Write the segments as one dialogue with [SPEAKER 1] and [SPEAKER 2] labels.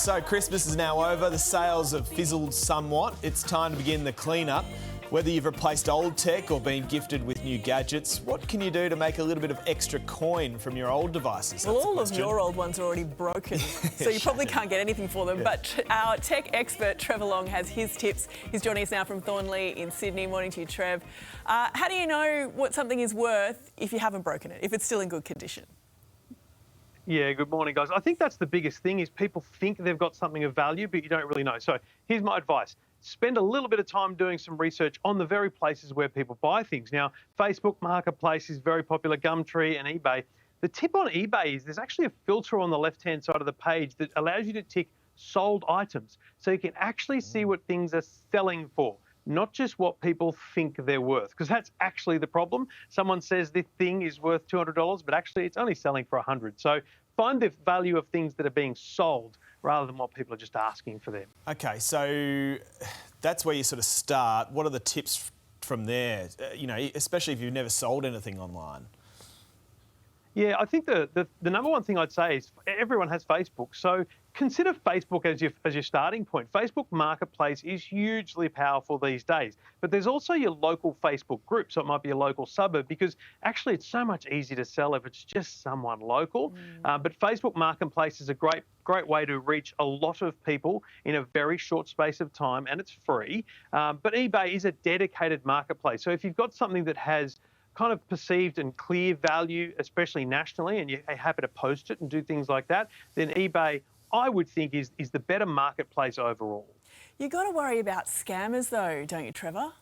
[SPEAKER 1] So Christmas is now over, the sales have fizzled somewhat. It's time to begin the clean-up. Whether you've replaced old tech or been gifted with new gadgets, what can you do to make a little bit of extra coin from your old devices?
[SPEAKER 2] Well, all of your old ones are already broken, so you probably can't get anything for them. Yeah. But our tech expert, Trevor Long, has his tips. He's joining us now from Thornley in Sydney. Morning to you, Trev. How do you know what something is worth if you haven't broken it, if it's still in good condition?
[SPEAKER 3] Yeah, good morning, guys. I think that's the biggest thing is people think they've got something of value, but you don't really know. So here's my advice. Spend a little bit of time doing some research on the very places where people buy things. Now, Facebook Marketplace is very popular, Gumtree and eBay. The tip on eBay is there's actually a filter on the left-hand side of the page that allows you to tick sold items. So you can actually see what things are selling for, not just what people think they're worth, because that's actually the problem. Someone says this thing is worth $200, but actually it's only selling for $100. So find the value of things that are being sold rather than what people are just asking for them.
[SPEAKER 1] Okay, so that's where you sort of start. What are the tips from there? You know, especially if you've never sold anything online.
[SPEAKER 3] Yeah, I think the number one thing I'd say is everyone has Facebook. So consider Facebook as your starting point. Facebook Marketplace is hugely powerful these days, but there's also your local Facebook group. So it might be a local suburb because actually it's so much easier to sell if it's just someone local. But Facebook Marketplace is a great way to reach a lot of people in a very short space of time, and it's free. But eBay is a dedicated marketplace. So if you've got something that has kind of perceived and clear value, especially nationally, and you're happy to post it and do things like that, then eBay, I would think, is the better marketplace overall.
[SPEAKER 2] You got to worry about scammers though, don't you, Trevor?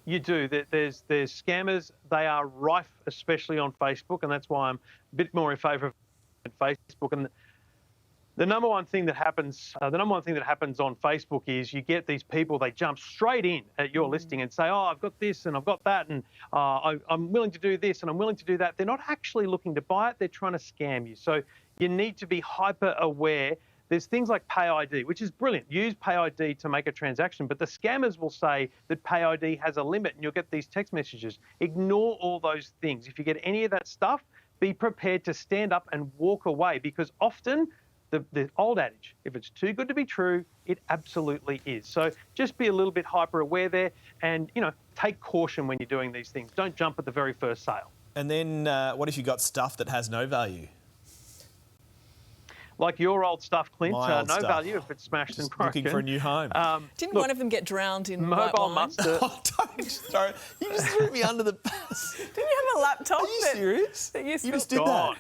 [SPEAKER 3] You do. There's scammers. They are rife, especially on Facebook, and that's why I'm a bit more in favour of Facebook. And the number one thing that happens on Facebook is you get these people, they jump straight in at your listing and say, oh, I've got this and I've got that, and I'm willing to do this and I'm willing to do that. They're not actually looking to buy it, they're trying to scam you. So you need to be hyper aware. There's things like PayID, which is brilliant. Use PayID to make a transaction, but the scammers will say that PayID has a limit and you'll get these text messages. Ignore all those things. If you get any of that stuff, be prepared to stand up and walk away, because often the old adage, if it's too good to be true, it absolutely is. So just be a little bit hyper aware there, and take caution when you're doing these things. Don't jump at the very first sale.
[SPEAKER 1] And then what if you got stuff that has no value?
[SPEAKER 3] Like your old stuff, Clint,
[SPEAKER 1] no
[SPEAKER 3] value if it's smashed and broken.
[SPEAKER 1] Looking for a new home.
[SPEAKER 2] Didn't one of them get drowned in
[SPEAKER 3] mobile
[SPEAKER 2] white wine?
[SPEAKER 1] Oh, don't throw. You just threw me under the bus.
[SPEAKER 2] Didn't you have a laptop?
[SPEAKER 1] Are you serious?
[SPEAKER 2] You
[SPEAKER 1] just did that.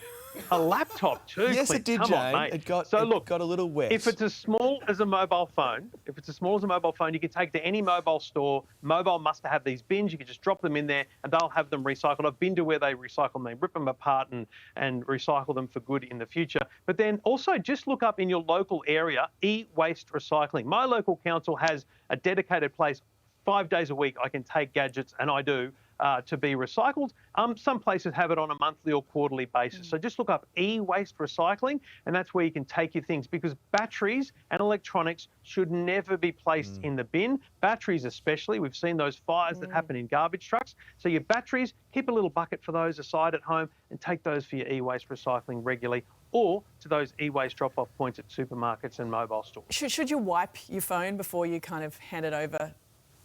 [SPEAKER 3] A laptop too.
[SPEAKER 1] Yes,
[SPEAKER 3] Clint.
[SPEAKER 1] it did,
[SPEAKER 3] Come
[SPEAKER 1] Jane.
[SPEAKER 3] on, mate.
[SPEAKER 1] It got a little wet.
[SPEAKER 3] If it's as small as a mobile phone, you can take to any mobile store. Mobile must have these bins. You can just drop them in there and they'll have them recycled. I've been to where they recycle them. They rip them apart and recycle them for good in the future. But then also just look up in your local area, e-waste recycling. My local council has a dedicated place 5 days a week. I can take gadgets, and I do, to be recycled. Some places have it on a monthly or quarterly basis. So just look up e-waste recycling, and that's where you can take your things, because batteries and electronics should never be placed in the bin. Batteries especially, we've seen those fires that happen in garbage trucks. So your batteries, keep a little bucket for those aside at home and take those for your e-waste recycling regularly, or to those e-waste drop-off points at supermarkets and mobile stores.
[SPEAKER 2] Should you wipe your phone before you kind of hand it over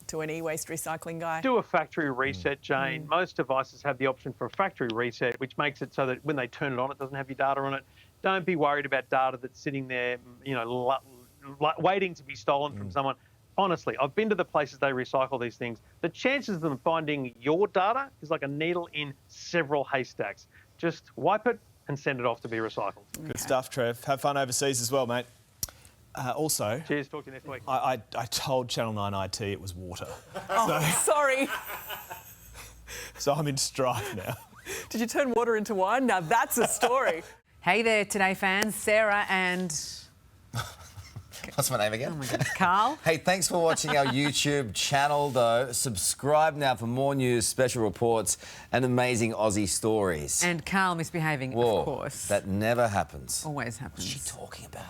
[SPEAKER 2] to an e-waste recycling guy?
[SPEAKER 3] Do a factory reset, Jane. Most devices have the option for a factory reset, which makes it so that when they turn it on, it doesn't have your data on it. Don't be worried about data that's sitting there, waiting to be stolen from someone. Honestly, I've been to the places they recycle these things. The chances of them finding your data is like a needle in several haystacks. Just wipe it and send it off to be recycled.
[SPEAKER 1] Good stuff, Trev. Have fun overseas as well, mate. Also,
[SPEAKER 3] cheers, talk to you next week.
[SPEAKER 1] I told Channel 9 IT it was water.
[SPEAKER 2] Sorry.
[SPEAKER 1] So I'm in strife now.
[SPEAKER 2] Did you turn water into wine? Now that's a story.
[SPEAKER 4] Hey there, Today fans. Sarah and...
[SPEAKER 5] What's my name again?
[SPEAKER 4] Oh my God, Carl.
[SPEAKER 5] Hey, thanks for watching our YouTube channel, though. Subscribe now for more news, special reports and amazing Aussie stories.
[SPEAKER 4] And Carl misbehaving,
[SPEAKER 5] Whoa,
[SPEAKER 4] of course.
[SPEAKER 5] That never happens.
[SPEAKER 4] Always happens.
[SPEAKER 5] What's she talking about?